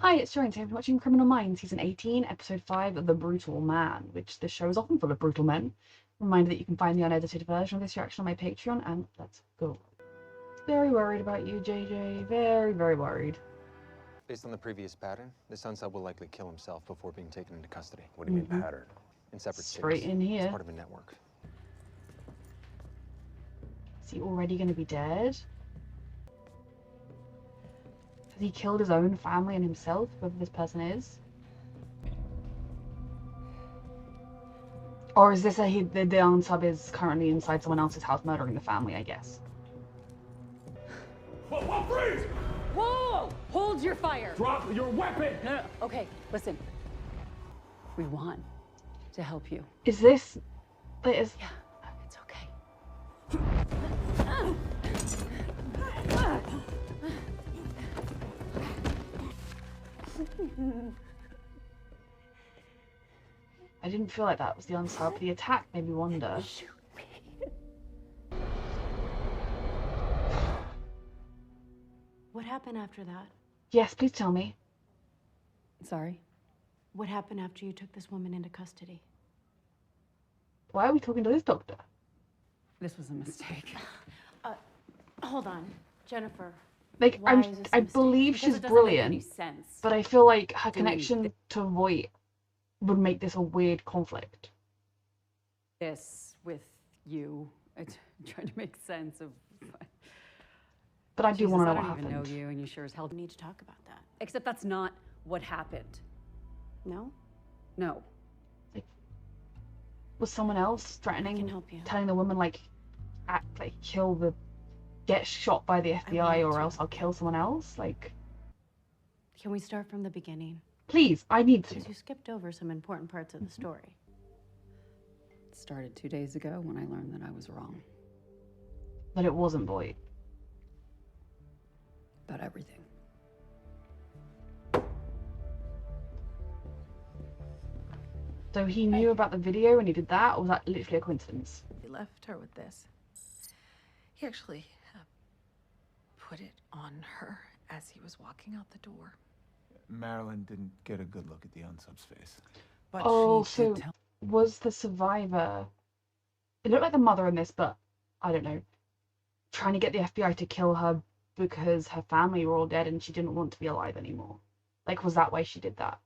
Hi, it's Joanne. Today I'm watching Criminal Minds, Season 18, Episode 5 of The Brutal Man, which this show is often full of brutal men. Reminder that you can find the unedited version of this reaction on my Patreon, and let's go. Very worried about you, JJ. Very, very worried. Based on the previous pattern, this unsub will likely kill himself before being taken into custody. What do you mean pattern? In separate Straight cities. in here. It's part of a network. Is he already going to be dead? Has he killed his own family and himself, whoever this person is? Or is this the unsub is currently inside someone else's house murdering the family, I guess? Whoa, freeze! Whoa! Hold your fire! Drop your weapon! No. Okay, listen. We want to help you. Is this... Yeah, it's okay. I didn't feel like that was the unsub. The attack made me wonder. Shoot me. What happened after that? Yes, please tell me. Sorry? What happened after you took this woman into custody? Why are we talking to this doctor? This was a mistake. Hold on, Jennifer. Like, Why is this a I mistake? believe Because she's it doesn't make any brilliant, sense. but I feel like her To me, connection to Voight would make this a weird conflict. This with you. I tried to make sense of. But I do want to know what I don't even happened. know you, and you sure as hell We need to talk about that. Except that's not what happened. No? No. Was someone else I can threatening, help you. telling the woman get shot by the FBI want or to. else I'll kill someone else? Like, Can we start from the beginning? please, I need to. Because you skipped over some important parts of the story. It started 2 days ago when I learned that I was wrong But it wasn't Voight. about everything. So he knew about the video and he did that, or was that literally a coincidence? He left her with this. He actually put it on her as he was walking out the door. Marilyn didn't get a good look at the unsub's face. But Oh, she so did tell was the survivor... It looked like the mother in this, but I don't know. Trying to get the FBI to kill her because her family were all dead and she didn't want to be alive anymore. Like, was that why she did that?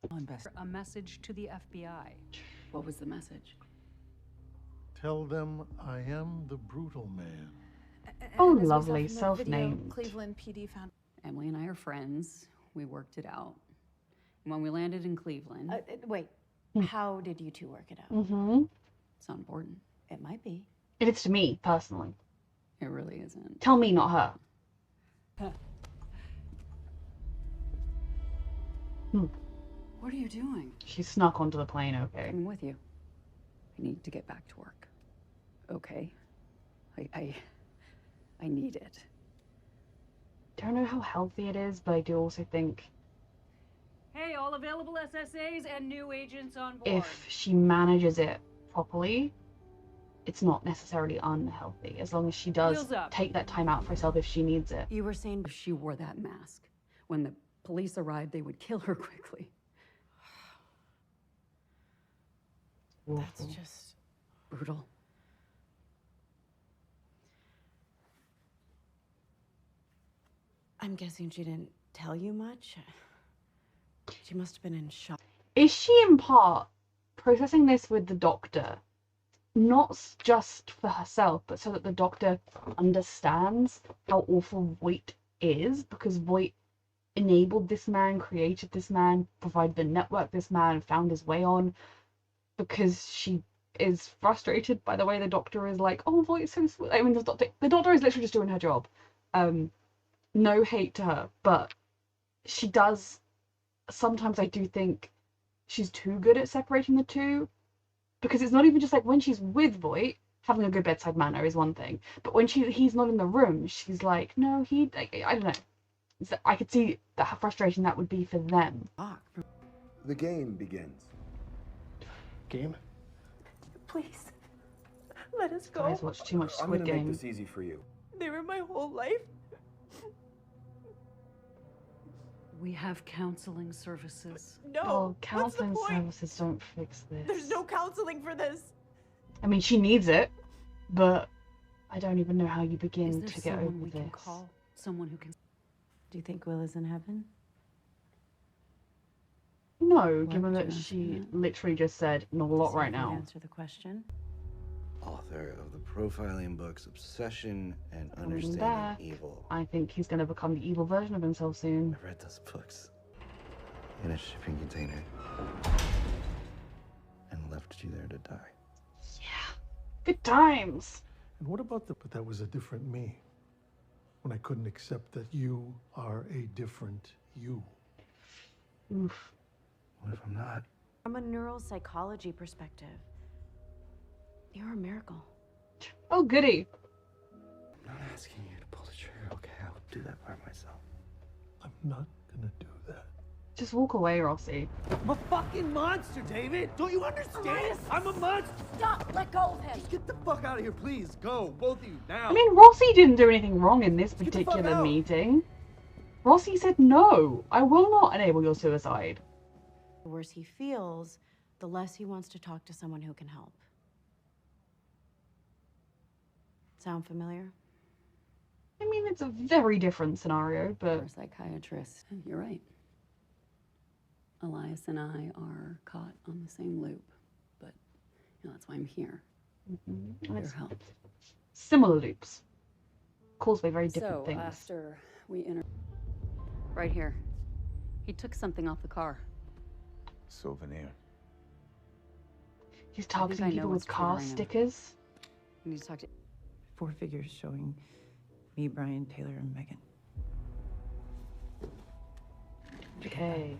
A message to the FBI. What was the message? Tell them I am the brutal man. Oh, and as we saw lovely, from the self-named. video, Cleveland PD found. Emily and I are friends. We worked it out. And when we landed in Cleveland, Wait, how did you two work it out? Mm-hmm. it's not important. It might be. If it's to me, personally. It really isn't. Tell me, not her. What are you doing? She snuck onto the plane, okay. I'm with you. I need to get back to work. Okay. I need it. Don't know how healthy it is, but I do also think Hey, all available SSAs and new agents on board. if she manages it properly, it's not necessarily unhealthy, as long as she does Wheels up. take that time out for herself if she needs it. You were saying If she wore that mask, when the police arrived, they would kill her quickly. that's Awful. just... Brutal. I'm guessing she didn't tell you much. She must have been in shock. Is she in part processing this with the doctor, not just for herself, but so that the doctor understands how awful Voight is? Because Voight enabled this man, created this man, provided the network this man found his way on, because she is frustrated by the way the doctor is like, oh, Voight's so sweet. I mean, the doctor is literally just doing her job. No hate to her, but she does... Sometimes I do think she's too good at separating the two, because it's not even just like when she's with Voight, having a good bedside manner is one thing, but when he's not in the room, she's like, no, I don't know. I could see that how frustrating that would be for them. The game begins. Game? Please, let us go. Guys watch too much I'm Squid gonna make Game. this easy for you. They were my whole life. We have counseling services. No. Oh, what's the counseling point? services don't fix this. There's no counseling for this. I mean, she needs it, but I don't even know how you Is begin there to get someone over we can this. call? Someone who can... Do you think Will is in heaven? No, Why given would that you ask she me that? literally just said not a lot See right if you'd now. Answer the question. Author of the profiling books Obsession and Coming Understanding back. Evil. I think he's going to become the evil version of himself soon. I read those books in a shipping container and left you there to die. Yeah. Good times. And what about but that was a different me. When I couldn't accept that you are a different you. Oof. What if I'm not? From a neuropsychology perspective, you're a miracle. Oh, goody. I'm not asking you to pull the trigger, okay? I'll do that by myself. I'm not gonna do that. Just walk away, Rossi. I'm a fucking monster, David! Don't you understand? I'm a monster! Stop! Let go of him! Just get the fuck out of here, please! Go, both of you, now! I mean, Rossi didn't do anything wrong in this Get the fuck particular out. meeting. Rossi said, no, I will not enable your suicide. The worse he feels, the less he wants to talk to someone who can help. Sound familiar? I mean, it's a very different scenario, but Or a psychiatrist. You're right. Elias and I are caught on the same loop, but that's why I'm here. and Your it's help. similar loops. Caused by very different So things. after we right here, he took something off the car. Souvenir. He's I targeting know people what's with car triggering him. stickers. We need to talk to. 4 figures showing me, Brian, Taylor, and Megan. Okay.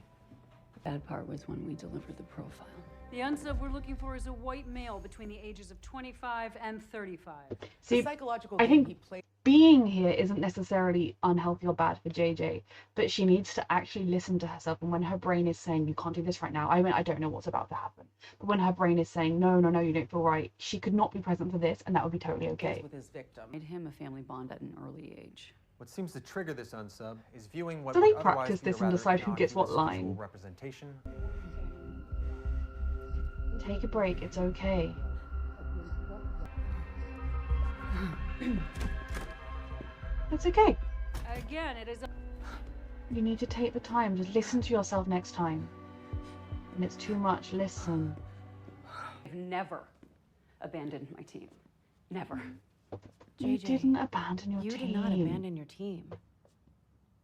The bad part was when we delivered the profile. The unsub we're looking for is a white male between the ages of 25 and 35. See, Psychological I game think he played. being here isn't necessarily unhealthy or bad for JJ, but she needs to actually listen to herself. And when her brain is saying, you can't do this right now, I mean, I don't know what's about to happen. But when her brain is saying, no, no, no, you don't feel right, she could not be present for this, and that would be totally okay. With his victim. Made him a family bond at an early age. What seems to trigger this unsub is viewing what Do would they otherwise practice be a this and rather decide who gets what innocuous line? visual representation. Take a break, it's okay. It's okay. Again, it is a You need to take the time. Just listen to yourself next time. When it's too much, listen. I've never abandoned my team. Never. You JJ, didn't abandon your You team. did not abandon your team.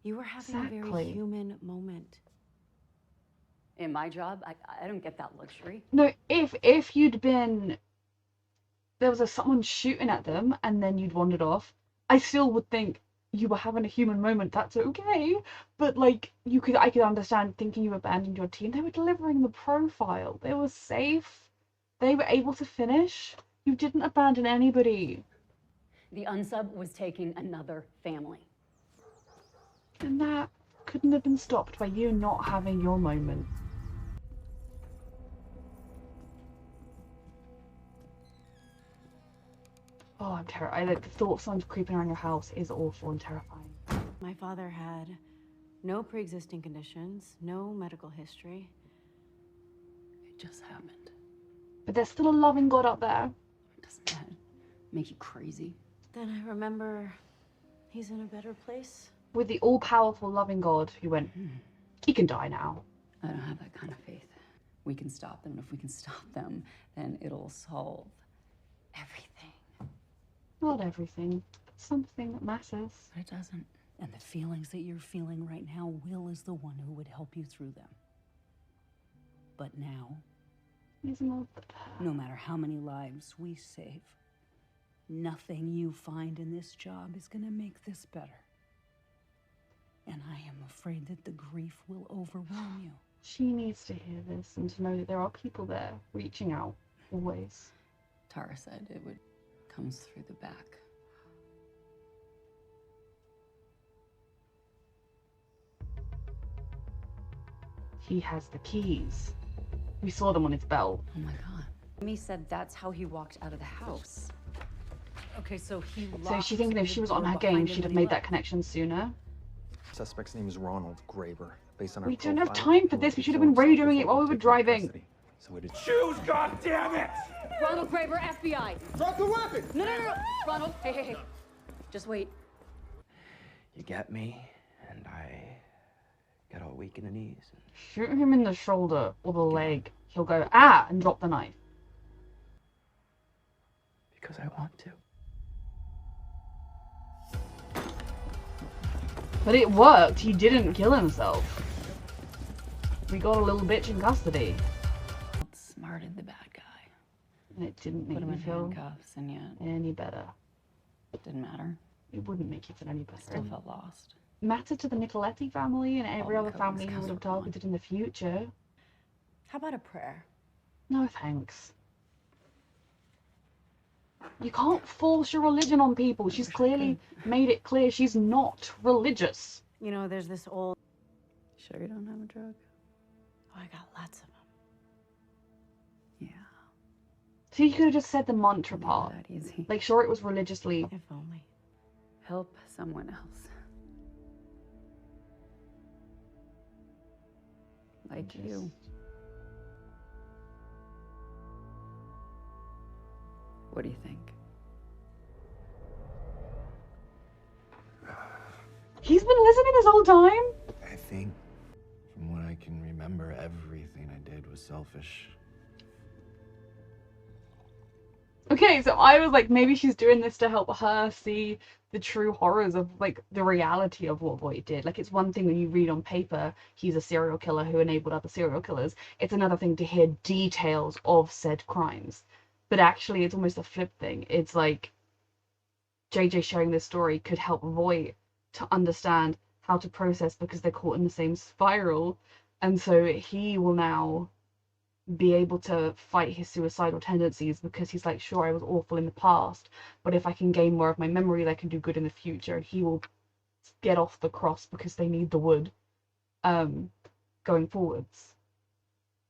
You were having a Exactly. very human moment. In my job, I don't get that luxury. No, if you'd been, there was someone shooting at them and then you'd wandered off, I still would think you were having a human moment. That's okay. But like, I could understand thinking you abandoned your team. They were delivering the profile. They were safe. They were able to finish. You didn't abandon anybody. The unsub was taking another family. And that couldn't have been stopped by you not having your moment. Oh, I'm terrified. Like, the thought of someone creeping around your house is awful and terrifying. My father had no pre-existing conditions, no medical history. It just happened. But there's still a loving God up there. Doesn't that make you crazy? Then I remember he's in a better place. With the all-powerful loving God who went, he can die now. I don't have that kind of faith. We can stop them, and if we can stop them, then it'll solve everything. Not everything. Something that matters. But it doesn't. And the feelings that you're feeling right now, Will is the one who would help you through them. But now, He's not no matter how many lives we save, nothing you find in this job is gonna make this better. And I am afraid that the grief will overwhelm you. She needs to hear this and to know that there are people there reaching out, always. Tara said it would comes through the back. He has the keys. We saw them on his belt. Oh my god. Amy said that's how he walked out of the house. okay. So he. So she's thinking if locked she was the on door her behind game, him she'd when have he made left. that connection sooner. Suspect's name is Ronald Graber. Based on our We don't have profile, time for he this. wanted We to should have kill been himself radioing it before while we were being taken into driving. custody. So we did. Choose, goddammit! Ronald Graver, FBI. Drop the weapon! No. Ronald, hey. Just wait. You get me, and I get all weak in the knees. Shoot him in the shoulder or the leg. He'll go, ah, and drop the knife. Because I want to. But it worked. He didn't kill himself. We got a little bitch in custody. Outsmarted the bad guy. And it didn't make Put him me in feel handcuffs, and yet any better. it didn't matter. It wouldn't make you feel any better. Still felt lost. Mattered to the Nicoletti family and every All other the family cousins who would have were gone. targeted in the future. How about a prayer? No thanks. You can't force your religion on people. She's clearly made it clear she's not religious. You know, there's this old. Sure you don't have a drug? Oh, I got lots of them. Yeah. So you could have just said the mantra Never part. that easy. Like, sure, it was religiously. If only. Help someone else. Like you. What do you think? He's been listening this whole time? I think, from what I can remember, everything I did was selfish. Okay, so I was like, maybe she's doing this to help her see the true horrors of, like, the reality of what Voight did. Like, it's one thing when you read on paper, he's a serial killer who enabled other serial killers. It's another thing to hear details of said crimes. But actually, it's almost a flip thing. It's like, JJ sharing this story could help Voight to understand how to process because they're caught in the same spiral. And so he will now be able to fight his suicidal tendencies because he's like, sure, I was awful in the past, but if I can gain more of my memories, I can do good in the future. And he will get off the cross because they need the wood going forwards.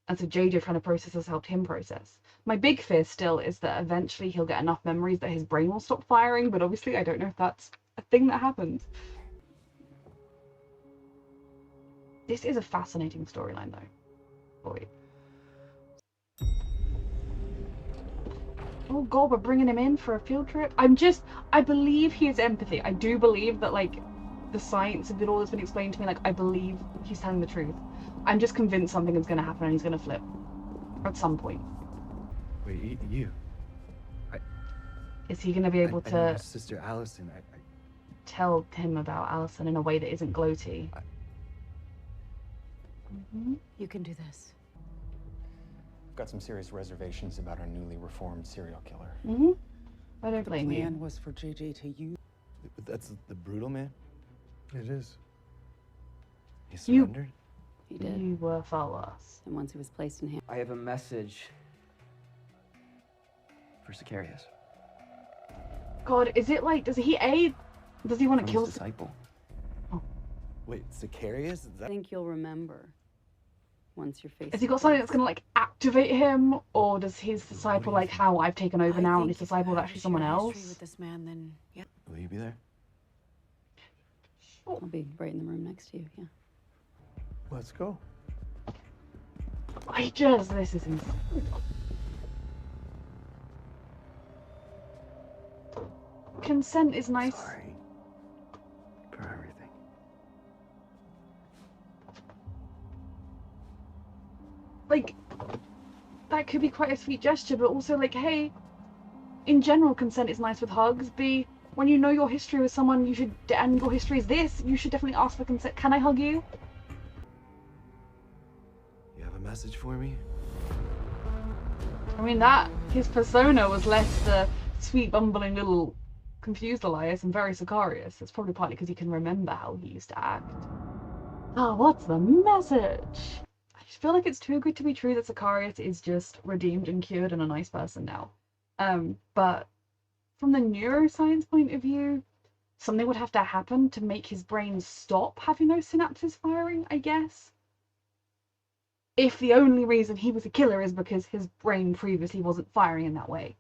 And so JJ trying to process has helped him process. My big fear still is that eventually he'll get enough memories that his brain will stop firing, but obviously I don't know if that's a thing that happens. This is a fascinating storyline though. Boy. Oh god, we're bringing him in for a field trip. I believe he has empathy. I do believe that, like, the science of it all has been explained to me. Like, I believe he's telling the truth. I'm just convinced something is going to happen and he's going to flip. At some point. Wait, you? Is he going to be able I know to Sister Allison. tell him about Allison in a way that isn't gloaty? You can do this. I've got some serious reservations about our newly reformed serial killer. I don't blame you. was for JJ to use. That's the brutal man? It is. He surrendered? He did. You were far worse. And once he was placed in hand. I have a message for Sicarius. God, is it like, does he aid? Does he want to From kill? his disciple. Oh. Wait, Sicarius? Is I that... think you'll remember once you're faced. Has he got something that's going to, like, activate him? Or does his disciple, like how I've taken over now, and his disciple is actually someone else? With this man, then yeah. Will you be there? I'll be right in the room next to you, yeah. Let's go. This is insane. Consent is nice. Sorry for everything. Like, that could be quite a sweet gesture, but also, like, hey, in general, consent is nice with hugs. When you know your history with someone, you should, and your history is this, you should definitely ask for consent. Can I hug you? You have a message for me? I mean, his persona was less the sweet, bumbling little confused Elias and very Sicarius. It's probably partly because he can remember how he used to act. Ah, what's the message? I just feel like it's too good to be true that Sicarius is just redeemed and cured and a nice person now. But from the neuroscience point of view, something would have to happen to make his brain stop having those synapses firing, I guess. If the only reason he was a killer is because his brain previously wasn't firing in that way.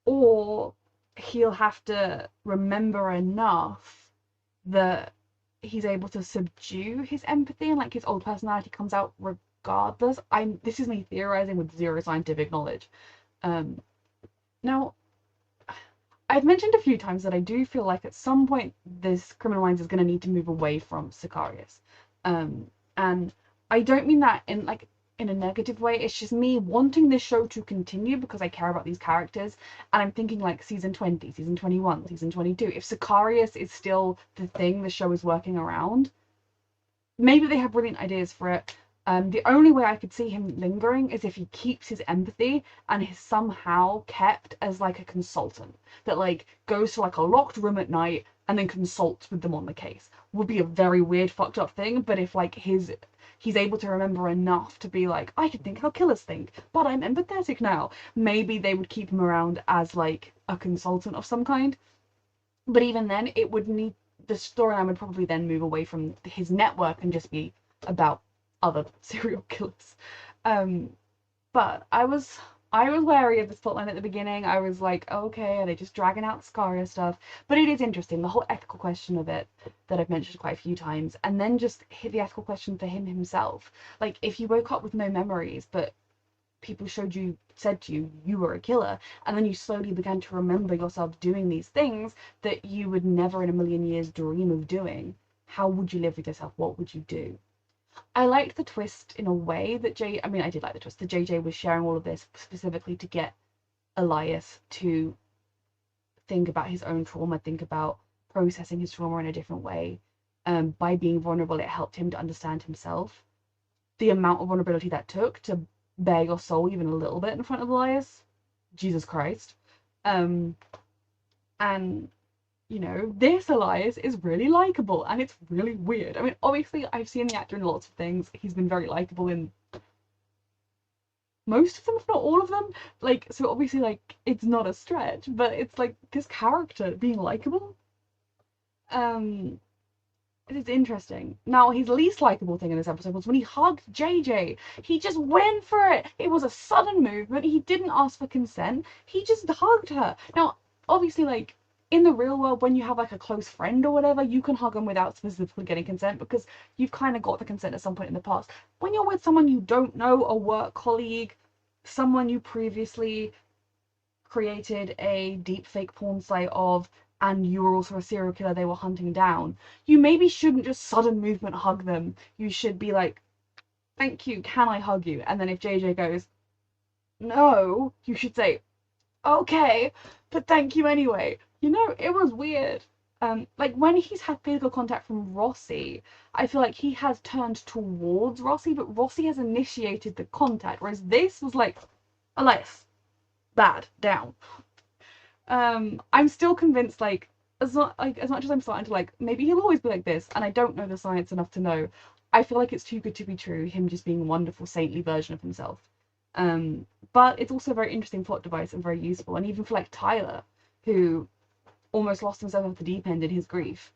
Or he'll have to remember enough that he's able to subdue his empathy and like his old personality comes out regardless. This is me theorizing with zero scientific knowledge. Now I've mentioned a few times that I do feel like at some point this Criminal Minds is going to need to move away from Sicarius. And I don't mean that in a negative way. It's just me wanting this show to continue because I care about these characters, and I'm thinking like season 20, season 21, season 22. If Sicarius is still the thing the show is working around, maybe they have brilliant ideas for it. The only way I could see him lingering is if he keeps his empathy and is somehow kept as like a consultant that like goes to like a locked room at night and then consults with them on the case. Would be a very weird, fucked up thing, but if like he's able to remember enough to be like, I can think how killers think, but I'm empathetic now. Maybe they would keep him around as like a consultant of some kind. But even then, it would need the storyline would probably then move away from his network and just be about other serial killers. But I was wary of this plotline at the beginning. I was like, okay, are they just dragging out the Scaria stuff? But it is interesting, the whole ethical question of it that I've mentioned quite a few times, and then just hit the ethical question for him himself. Like, if you woke up with no memories, but people said to you, you were a killer, and then you slowly began to remember yourself doing these things that you would never in a million years dream of doing, how would you live with yourself? What would you do? I liked the twist in a way that I did like the twist that JJ was sharing all of this specifically to get Elias to think about his own trauma, think about processing his trauma in a different way. By being vulnerable, it helped him to understand himself. The amount of vulnerability that took to bare your soul even a little bit in front of Elias, Jesus Christ. And you know, this Elias is really likable and it's really weird. I mean, obviously, I've seen the actor in lots of things. He's been very likable in most of them, if not all of them. Like, so obviously, like, it's not a stretch, but it's like this character being likable. It's interesting. Now, his least likable thing in this episode was when he hugged JJ. He just went for it. It was a sudden movement. He didn't ask for consent. He just hugged her. Now, obviously, like, in the real world, when you have like a close friend or whatever, you can hug them without specifically getting consent because you've kind of got the consent at some point in the past. When you're with someone you don't know, a work colleague, someone you previously created a deep fake porn site of, and you were also a serial killer they were hunting down, you maybe shouldn't just sudden movement hug them. You should be like, thank you, can I hug you? And then if JJ goes, no, you should say, okay, but thank you anyway. You know, it was weird. Like when he's had physical contact from Rossi, I feel like he has turned towards Rossi, but Rossi has initiated the contact, whereas this was like, Elias, bad, down. I'm still convinced, like, as much as I'm starting to like, maybe he'll always be like this, and I don't know the science enough to know. I feel like it's too good to be true, him just being a wonderful, saintly version of himself. But it's also a very interesting plot device and very useful, and even for like Tyler, who almost lost himself off the deep end in his grief.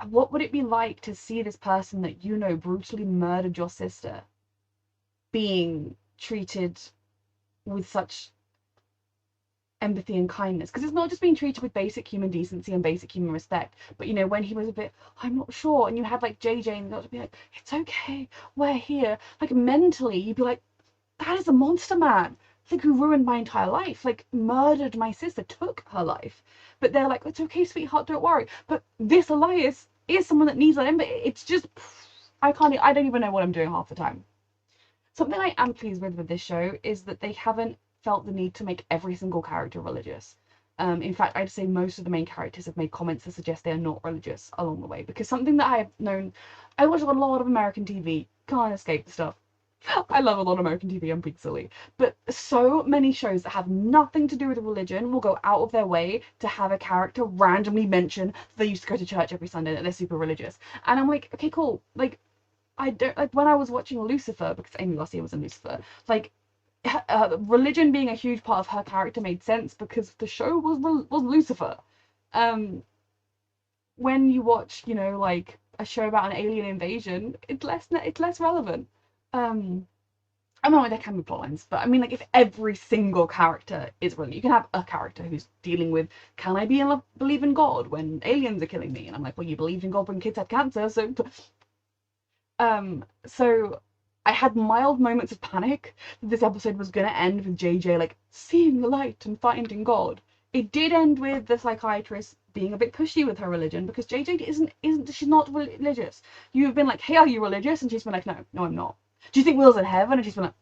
What would it be like to see this person that you know brutally murdered your sister being treated with such empathy and kindness? Because it's not just being treated with basic human decency and basic human respect, but you know, when he was a bit, I'm not sure, and you had like JJ and got to be like, it's okay, we're here, like mentally you'd be like, that is a monster man, like who ruined my entire life, like murdered my sister, took her life. But they're like, it's okay sweetheart, don't worry. But this Elias is someone that needs that empathy. It's just, I don't even know what I'm doing half the time. Something I am pleased with this show is that they haven't felt the need to make every single character religious. In fact, I'd say most of the main characters have made comments that suggest they are not religious along the way. Because something that I've known, I watch a lot of American TV, can't escape the stuff. I love a lot of American TV, I'm being silly. But so many shows that have nothing to do with religion will go out of their way to have a character randomly mention they used to go to church every Sunday, that they're super religious. And I'm like, okay, cool. Like, I don't, like, when I was watching Lucifer, because Amy Garcia was in Lucifer, like, religion being a huge part of her character made sense because the show was Lucifer. When you watch, you know, like a show about an alien invasion, it's less relevant. I don't know, there can be plot lines, but I mean, like, if every single character is really, you can have a character who's dealing with, can I be in love, believe in God when aliens are killing me? And I'm like, well, you believed in God when kids had cancer, so so I had mild moments of panic that this episode was gonna end with JJ like seeing the light and finding God. It did end with the psychiatrist being a bit pushy with her religion, because JJ isn't she's not religious. You've been like, hey, are you religious? And she's been like, no, I'm not. Do you think Will's in heaven? And she's been like,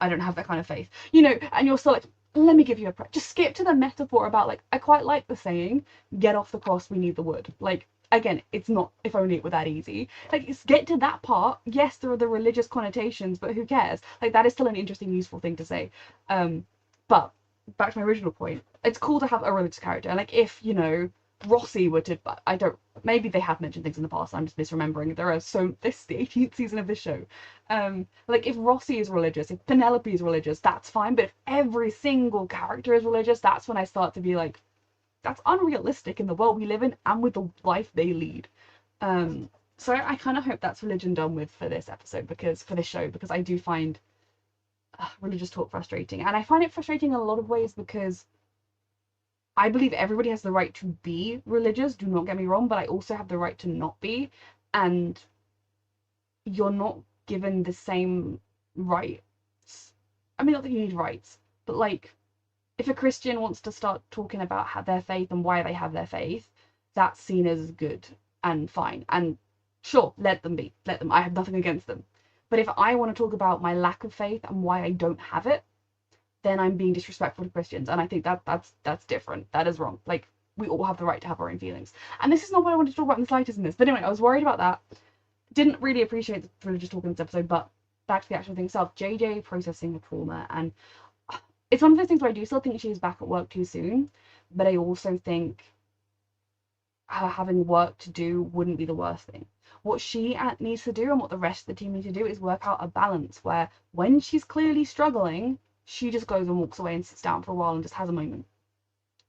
I don't have that kind of faith. You know, and you're still like, let me give you a prayer. Just skip to the metaphor about, like, I quite like the saying, get off the cross, we need the wood. Like, again, it's not if only it were that easy. Like, get to that part. Yes, there are the religious connotations, but who cares? Like, that is still an interesting, useful thing to say. But back to my original point, it's cool to have a religious character. And, like, if, you know, Rossi were to, I don't, maybe they have mentioned things in the past, I'm just misremembering. This is the 18th season of this show. Like, if Rossi is religious, if Penelope is religious, that's fine. But if every single character is religious, that's when I start to be like, that's unrealistic in the world we live in and with the life they lead. So I kind of hope that's religion done with for this episode, for this show, because I do find religious talk frustrating. And I find it frustrating in a lot of ways because I believe everybody has the right to be religious, do not get me wrong, but I also have the right to not be. And you're not given the same rights. I mean, not that you need rights, but like, if a Christian wants to start talking about their faith and why they have their faith, that's seen as good and fine. And sure, let them be. Let them. I have nothing against them. But if I want to talk about my lack of faith and why I don't have it, then I'm being disrespectful to Christians. And I think that's different. That is wrong. Like, we all have the right to have our own feelings. And this is not what I wanted to talk about in the slightest in this. But anyway, I was worried about that. Didn't really appreciate the religious talk in this episode, but back to the actual thing itself. JJ processing the trauma, and it's one of those things where I do still think she is back at work too soon, but I also think her having work to do wouldn't be the worst thing. What she needs to do, and what the rest of the team need to do, is work out a balance where when she's clearly struggling, she just goes and walks away and sits down for a while and just has a moment.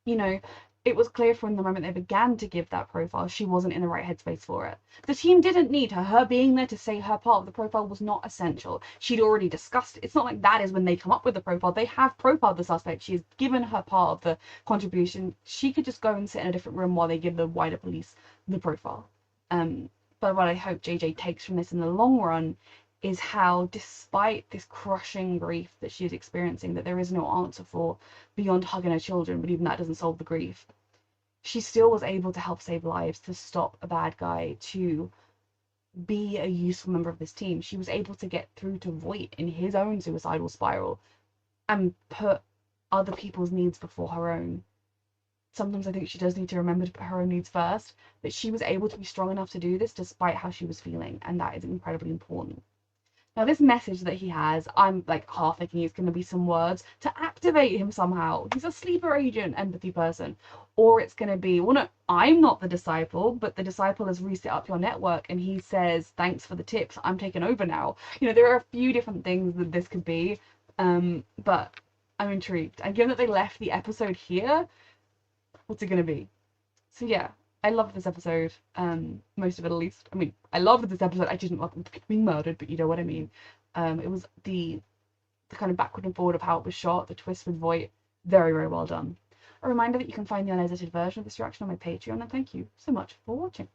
You know, it was clear from the moment they began to give that profile, she wasn't in the right headspace for it. The team didn't need her. Her being there to say her part of the profile was not essential. She'd already discussed it. It's not like that is when they come up with the profile. They have profiled the suspect. She has given her part of the contribution. She could just go and sit in a different room while they give the wider police the profile. But what I hope JJ takes from this in the long run is how, despite this crushing grief that she is experiencing, that there is no answer for beyond hugging her children, but even that doesn't solve the grief, she still was able to help save lives, to stop a bad guy, to be a useful member of this team. She was able to get through to Voight in his own suicidal spiral and put other people's needs before her own. Sometimes I think she does need to remember to put her own needs first, but she was able to be strong enough to do this despite how she was feeling, and that is incredibly important. Now, this message that he has, I'm like half thinking it's going to be some words to activate him somehow. He's a sleeper agent, empathy person. Or it's going to be, well, no, I'm not the disciple, but the disciple has reset up your network and he says, thanks for the tips, I'm taking over now. You know, there are a few different things that this could be, but I'm intrigued. And given that they left the episode here, what's it going to be? So yeah, I loved this episode, most of it at least. I mean, I loved this episode. I didn't love them being murdered, but you know what I mean. It was the kind of backward and forward of how it was shot, the twist with Voight, very, very well done. A reminder that you can find the unedited version of this reaction on my Patreon, and thank you so much for watching.